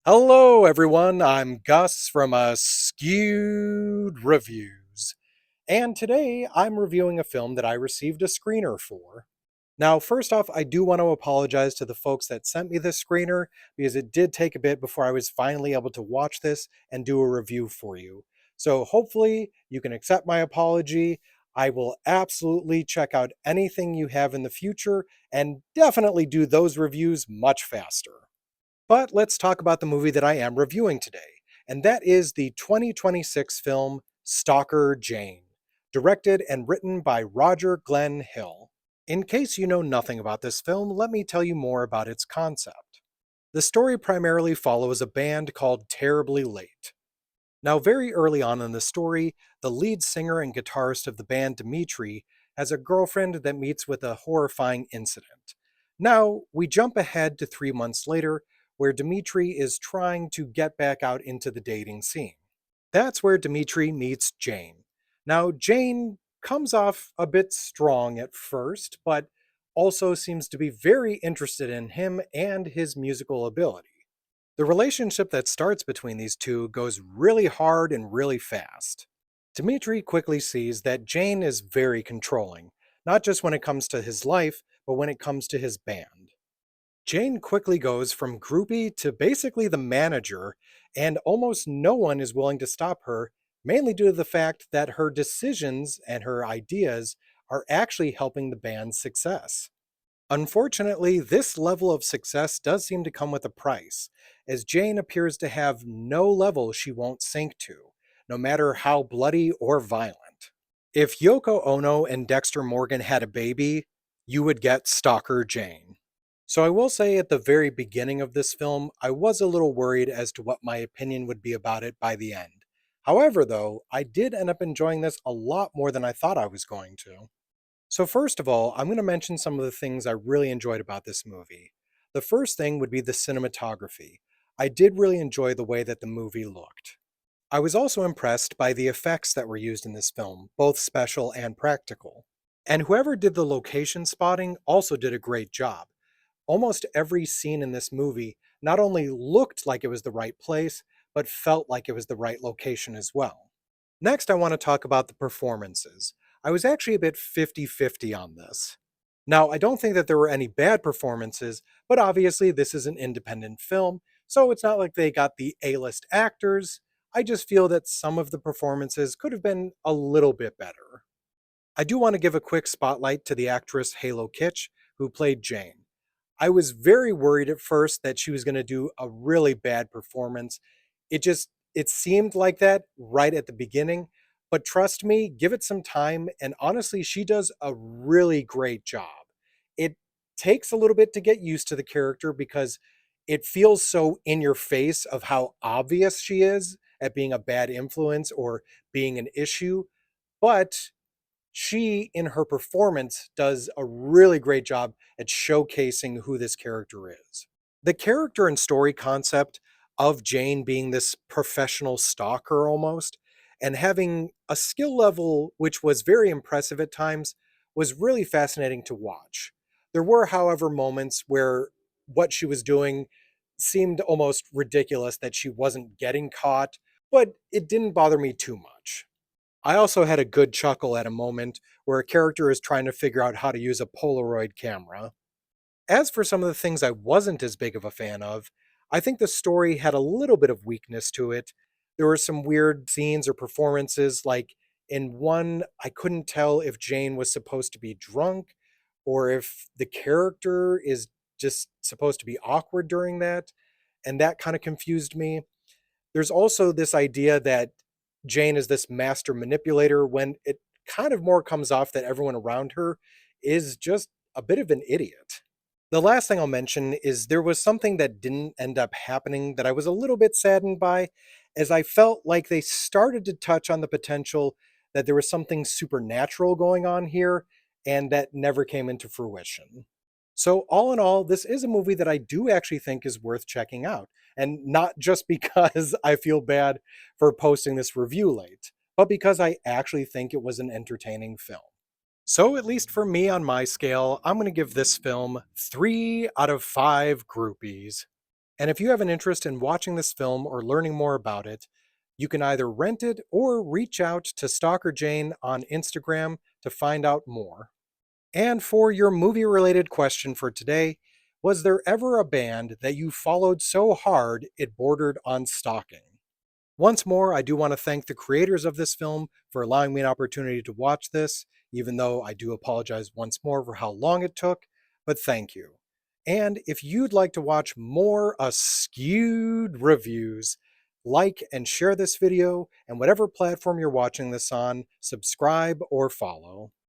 Hello, everyone. I'm Gus from Askewed Reviews, and today I'm reviewing a film that I received a screener for. Now, first off, I do want to apologize to the folks that sent me this screener because it did take a bit before I was finally able to watch this and do a review for you. So hopefully you can accept my apology. I will absolutely check out anything you have in the future and definitely do those reviews much faster. But let's talk about the movie that I am reviewing today, and that is the 2026 film Stalker Jane, directed and written by Roger Glenn Hill. In case you know nothing about this film, let me tell you more about its concept. The story primarily follows a band called Terribly Late. Now, very early on in the story, the lead singer and guitarist of the band, Dimitri, has a girlfriend that meets with a horrifying incident. Now, we jump ahead to 3 months later, where Dimitri is trying to get back out into the dating scene. That's where Dimitri meets Jane. Now, Jane comes off a bit strong at first, but also seems to be very interested in him and his musical ability. The relationship that starts between these two goes really hard and really fast. Dmitri quickly sees that Jane is very controlling, not just when it comes to his life, but when it comes to his band. Jane quickly goes from groupie to basically the manager, and almost no one is willing to stop her, mainly due to the fact that her decisions and her ideas are actually helping the band's success. Unfortunately, this level of success does seem to come with a price, as Jane appears to have no level she won't sink to, no matter how bloody or violent. If Yoko Ono and Dexter Morgan had a baby, you would get Stalker Jane. So I will say at the very beginning of this film, I was a little worried as to what my opinion would be about it by the end. However, though, I did end up enjoying this a lot more than I thought I was going to. So, first of all, I'm going to mention some of the things I really enjoyed about this movie. The first thing would be the cinematography. I did really enjoy the way that the movie looked. I was also impressed by the effects that were used in this film, both special and practical. And whoever did the location spotting also did a great job. Almost every scene in this movie not only looked like it was the right place, but felt like it was the right location as well. Next, I want to talk about the performances. I was actually a bit 50-50 on this. Now, I don't think that there were any bad performances, but obviously this is an independent film, so it's not like they got the A-list actors. I just feel that some of the performances could have been a little bit better. I do want to give a quick spotlight to the actress Halo Kitch, who played Jane. I was very worried at first that she was going to do a really bad performance. It seemed like that right at the beginning, but trust me, give it some time and honestly she does a really great job. It takes a little bit to get used to the character because it feels so in your face of how obvious she is at being a bad influence or being an issue, but she in her performance does a really great job at showcasing who this character is. The character and story concept of Jane being this professional stalker almost and having a skill level which was very impressive at times was really fascinating to watch. There were, however, moments where what she was doing seemed almost ridiculous that she wasn't getting caught, but it didn't bother me too much. I also had a good chuckle at a moment where a character is trying to figure out how to use a Polaroid camera. As for some of the things I wasn't as big of a fan of, I think the story had a little bit of weakness to it. There were some weird scenes or performances, like in one, I couldn't tell if Jane was supposed to be drunk or if the character is just supposed to be awkward during that, and that kind of confused me. There's also this idea that Jane is this master manipulator when it kind of more comes off that everyone around her is just a bit of an idiot. The last thing I'll mention is there was something that didn't end up happening that I was a little bit saddened by, as I felt like they started to touch on the potential that there was something supernatural going on here, and that never came into fruition. So, all in all, this is a movie that I do actually think is worth checking out. And not just because I feel bad for posting this review late, but because I actually think it was an entertaining film. So, at least for me on my scale, I'm going to give this film 3 out of 5 groupies. And if you have an interest in watching this film or learning more about it, you can either rent it or reach out to Stalker Jane on Instagram to find out more. And for your movie-related question for today, was there ever a band that you followed so hard it bordered on stalking? Once more, I do want to thank the creators of this film for allowing me an opportunity to watch this, even though I do apologize once more for how long it took, but thank you. And if you'd like to watch more Askewed reviews, like and share this video, and whatever platform you're watching this on, subscribe or follow.